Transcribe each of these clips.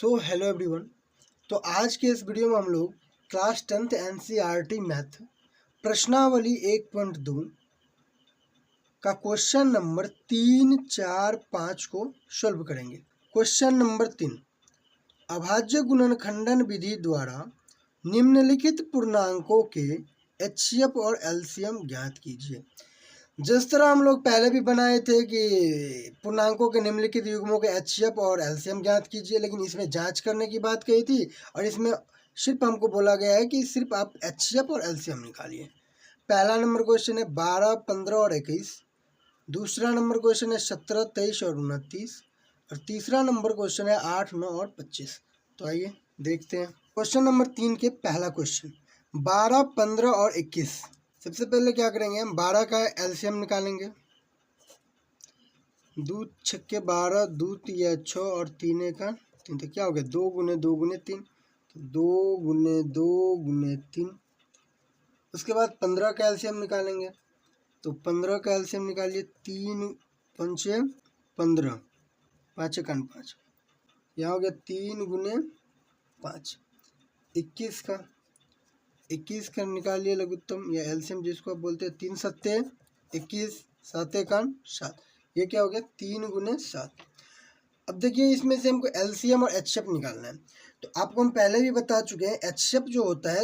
Hello everyone. तो आज के इस वीडियो में हम लोग क्लास 10th एनसीईआरटी मैथ प्रश्नावली 1.2 का क्वेश्चन नंबर 3, 4, 5 को सॉल्व करेंगे। क्वेश्चन नंबर 3, अभाज्य गुणनखंडन विधि द्वारा निम्नलिखित पूर्णांकों के एचसीएफ और एलसीएम ज्ञात कीजिए। जिस तरह हम लोग पहले भी बनाए थे कि पूर्णांकों के निम्नलिखित युग्मों के एचसीएफ और एलसीएम ज्ञात कीजिए, लेकिन इसमें जांच करने की बात कही थी और इसमें सिर्फ हमको बोला गया है कि सिर्फ आप एचसीएफ और एलसीएम निकालिए। पहला नंबर क्वेश्चन है 12, 15 और 21। दूसरा नंबर क्वेश्चन है 17, 23 और 29। और तीसरा नंबर क्वेश्चन है 8, 9 और 25। तो आइए देखते हैं क्वेश्चन नंबर 3 के पहला क्वेश्चन 12, 15 और 21। सबसे पहले क्या करेंगे, हम 12 का एलसीएम निकालेंगे। 2 छक्के 12, 2 तिया 6 और 3 का 3, तो क्या हो गया 2 गुने 2 गुने 3, तो 2 गुने 2 गुने 3। उसके बाद 15 का एलसीएम निकालेंगे। तो 15 का एलसीएम निकालिए। 3 पंचे 15, 5 एकान 5, यहाँ हो गया 3 गुने 5। 21 का निकालिए लघुत्तम या एलसीएम जिसको आप बोलते हैं। 3 सत्ते 21, 7 एकान 7, ये क्या हो गया 3 गुने 7। अब देखिए इसमें से हमको एलसीएम और एचसीएफ निकालना है। तो आपको हम पहले भी बता चुके हैं, एचसीएफ जो होता है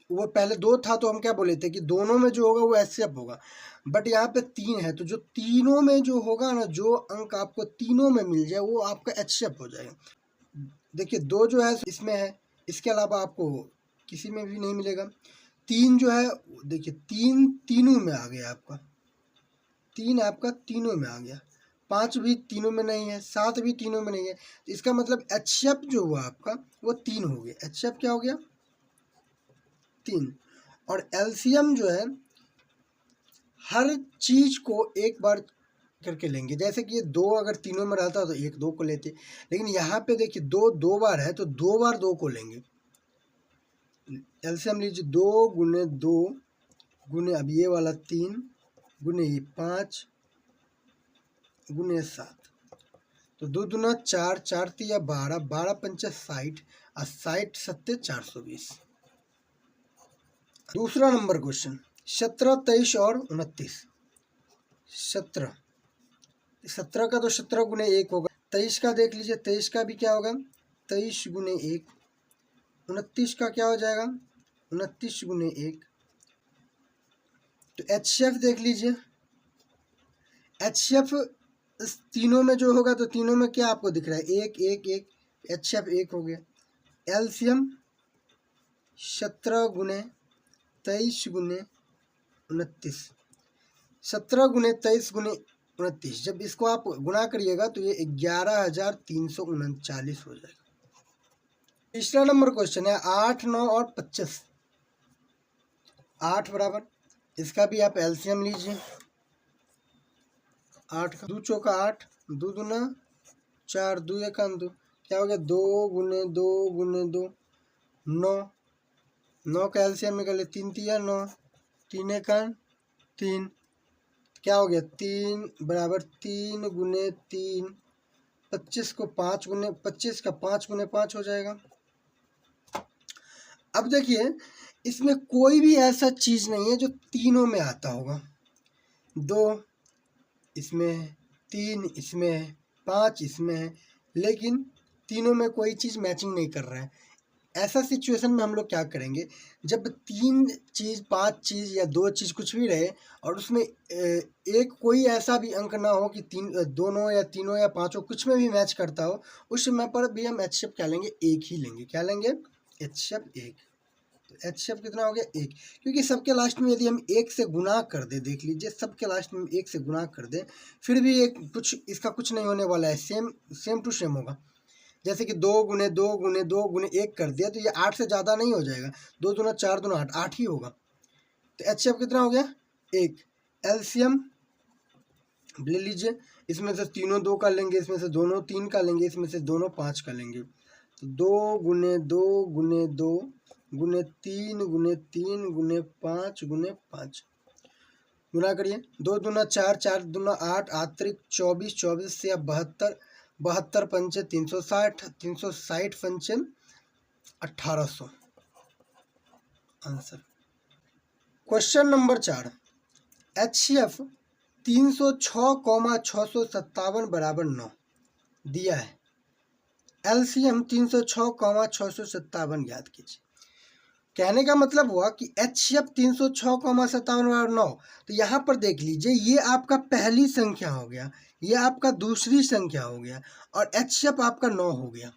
वो पहले 2 था तो हम क्या बोले थे कि दोनों में जो होगा वो एचसीएफ होगा, बट यहाँ पे 3 है तो जो तीनों में जो होगा ना, जो अंक आपको तीनों में मिल जाए वो आपका एचसीएफ हो जाएगा। देखिए 2 जो है इसमें है, इसके अलावा आपको किसी में भी नहीं मिलेगा। 3 जो है देखिए 3 तीनों में आ गया आपका, 3 आपका तीनों में आ गया। 5 भी तीनों में नहीं है, 7 भी तीनों में नहीं है। तो इसका मतलब एचसीएफ जो हुआ आपका वो 3 हो गया। एचसीएफ क्या हो गया 3। और एलसीएम जो है हर चीज को एक बार करके लेंगे। जैसे कि ये 2 अगर तीनों में रहता तो 1 2 को लेते, लेकिन यहाँ पे देखिए 2 2 बार है तो 2 बार 2 को लेंगे। एलसीएम लीजिए 2 गुने 2 गुने अब ये वाला 3 गुने ये 5 गुने 7, तो 2 दूना 4, 4 तिया 12, 12 पंचा 60 और 60 सत्ते 420। दूसरा नंबर क्वेश्चन 17, 23 और 29। 17 का तो 17 गुने 1 होगा। 23 का देख लीजिए, 23 का भी क्या होगा 23 गुने 1। 29 का क्या हो जाएगा 29 गुने 1। तो एचसीएफ देख लीजिए, एचसीएफ इस तीनों में जो होगा तो तीनों में क्या आपको दिख रहा है 1 1 1, एचसीएफ 1 हो गया। एलसीएम 17 गुने 23 गुने 29, 17 गुने 23 गुने 29, जब इसको आप गुणा करिएगा तो ये 11,339 हो जाएगा। तीसरा नंबर क्वेश्चन है 8, 9 और 25। 8 बराबर, इसका भी आप एलसीएम लीजिए। 8 का 2 चौका 8, 2 दूना 4, 2 एकान 2, क्या हो गया 2 गुने 2 गुने 2 9। 9 का एलसीएम निकाले। 3 तिया 9, 3 एकान 3, क्या हो गया 3 बराबर 3 गुने 3। 25 को 5 गुने 25 का 5 गुने 5 हो जाएगा। अब देखिए इसमें कोई भी ऐसा चीज नहीं है जो तीनों में आता होगा। 2 इसमें है, 3 इसमें है, 5 इसमें है, लेकिन तीनों में कोई चीज़ मैचिंग नहीं कर रहा है। ऐसा सिचुएशन में हम लोग क्या करेंगे, जब 3 चीज़ 5 चीज़ या 2 चीज़ कुछ भी रहे और उसमें एक कोई ऐसा भी अंक ना हो कि दोनों या तीनों या पाँचों कुछ में भी मैच करता हो, उस समय पर भी हम एचसीएफ क्या लेंगे 1 ही लेंगे। क्या लेंगे एचसीएफ 1। तो एचसीएफ कितना हो गया 1, क्योंकि सबके लास्ट में यदि हम 1 से गुना कर दें, देख लीजिए सबके लास्ट में 1 से गुना कर दें फिर भी एक कुछ इसका कुछ नहीं होने वाला है, सेम टू सेम होगा। जैसे कि 2 गुने 2 गुने 2 गुने 1 कर दिया तो ये 8 से ज़्यादा नहीं हो जाएगा। 2 दूना 4 दूना 8, 8 ही होगा। तो एचसीएफ कितना हो गया 1। एलसीएम ले लीजिए, इसमें से तीनों 2 का लेंगे, इसमें से दोनों 3 का लेंगे, इसमें से दोनों 5 का लेंगे। तो 2 गुने 2 गुने 2 गुने 3 गुने 3 गुने 5 गुने 5, गुना करिए। 2 दूना 4, 4 दूना 8, 8 3 24, 24 से 72, 72 पंचे 360, 360 पंचे 1800। आंसर। क्वेश्चन नंबर 4, HCF 306,657 बराबर 9 दिया है। LCM 306,657 ज्ञात कीजिए। कहने का मतलब हुआ कि HCF 306,57 बराबर 9। तो यहाँ पर देख लीजिए, ये आपका पहली संख्या हो गया, ये आपका दूसरी संख्या हो गया, और HCF आपका 9 हो गया।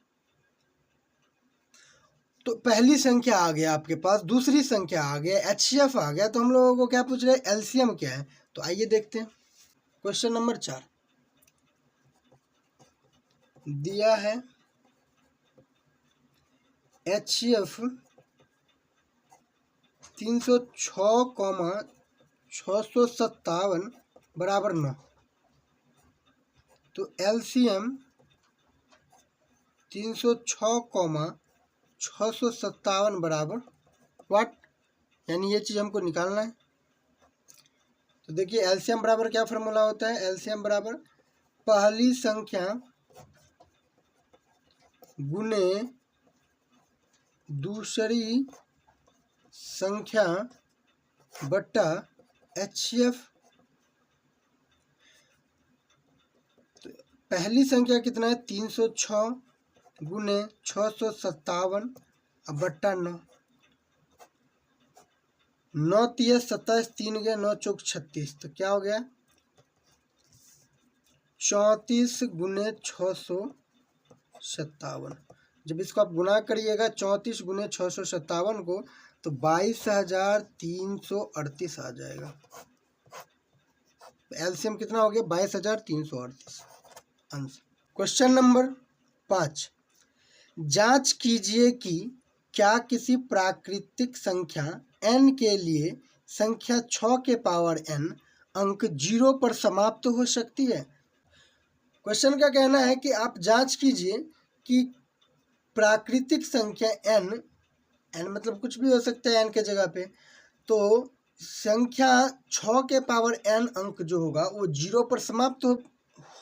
तो पहली संख्या आ गया आपके पास, दूसरी संख्या आ गया, HCF आ गया, तो हम लोगों को क्या पूछ रहे हैं, LCM क्या है। तो आइए देखते हैं। क्वेश्चन नंबर 4 दिया है HCF 306,657 बराबर 9। तो LCM 306,657 बराबर वाट, यानी ये चीज़ हमको निकालना है। तो देखिए LCM बराबर क्या फॉर्मूला होता है, LCM बराबर पहली संख्या गुने दूसरी संख्या बट्टा HCF। तो पहली संख्या कितना है, 306 गुने 657 बट्टा 9। 9 तिया 27, 3 गया 9 चौक 36, तो क्या हो गया 34 गुने 657। जब इसको आप गुना करिएगा 34 गुने 657 को, तो 22,338 आ जाएगा। एलसीएम कितना हो गया, 22,338। आंसर। क्वेश्चन नंबर 5, जांच कीजिए कि क्या किसी प्राकृतिक संख्या n के लिए संख्या 6 के पावर n अंक 0 पर समाप्त हो सकती है। क्वेश्चन का कहना है कि आप जांच कीजिए कि प्राकृतिक संख्या n मतलब कुछ भी हो सकता है n के जगह पे, तो संख्या 6 के पावर n अंक जो होगा वो 0 पर समाप्त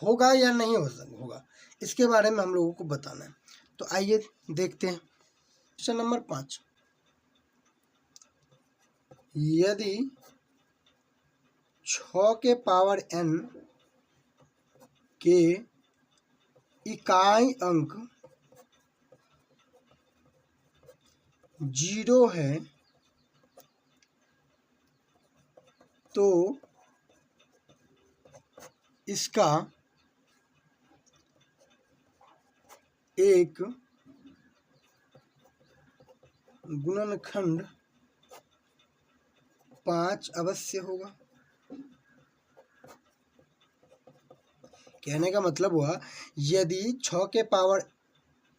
होगा या नहीं होगा, इसके बारे में हम लोगों को बताना है। तो आइए देखते हैं। क्वेश्चन नंबर 5, यदि 6 के पावर n के इकाई अंक 0 है तो इसका एक गुणनखंड 5 अवश्य होगा। कहने का मतलब हुआ, यदि 6 के पावर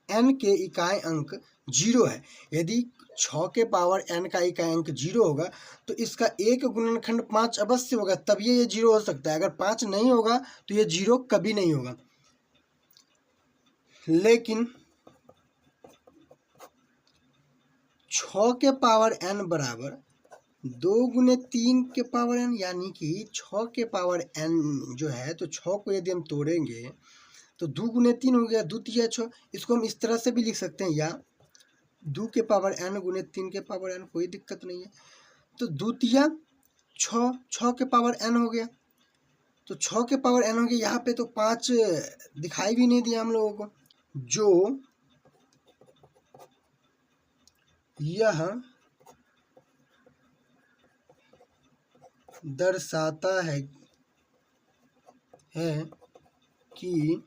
n के इकाई अंक 0 है, यदि 6 के पावर n का इकाई अंक 0 होगा तो इसका एक गुणनखंड 5 अवश्य होगा, तभी ये 0 हो सकता है। अगर 5 नहीं होगा तो ये 0 कभी नहीं होगा। लेकिन 6 के पावर n बराबर 2 गुने 3 के पावर n, यानी कि 6 के पावर n जो है, तो 6 को यदि हम तोड़ेंगे तो 2 गुने 3 हो गया, 2 तिया 6। इसको हम इस तरह से भी लिख सकते हैं, या 2 के पावर n गुने 3 के पावर n, कोई दिक्कत नहीं है। तो 2 तिया 6, 6 के पावर n हो गया, तो 6 के पावर n हो गया। यहाँ पे तो 5 दिखाई भी नहीं दिया हम लोगों को, जो यह दर्शाता है कि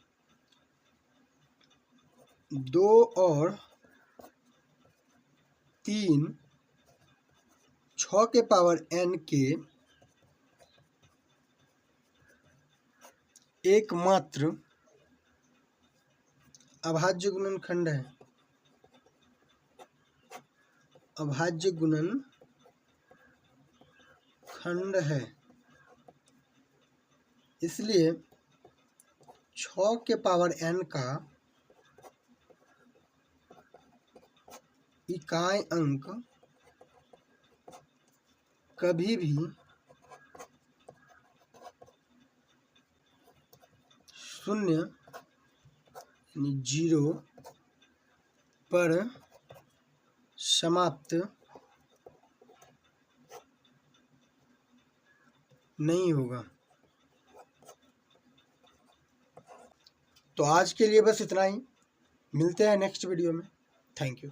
2 और 3 6 के पावर n के एकमात्र अभाज्य गुणनखंड है। अभाज्य गुणनखंड है, इसलिए 6 के पावर n का इकाई अंक कभी भी शून्य यानी 0 पर समाप्त नहीं होगा। तो आज के लिए बस इतना ही, मिलते हैं नेक्स्ट वीडियो में। Thank you.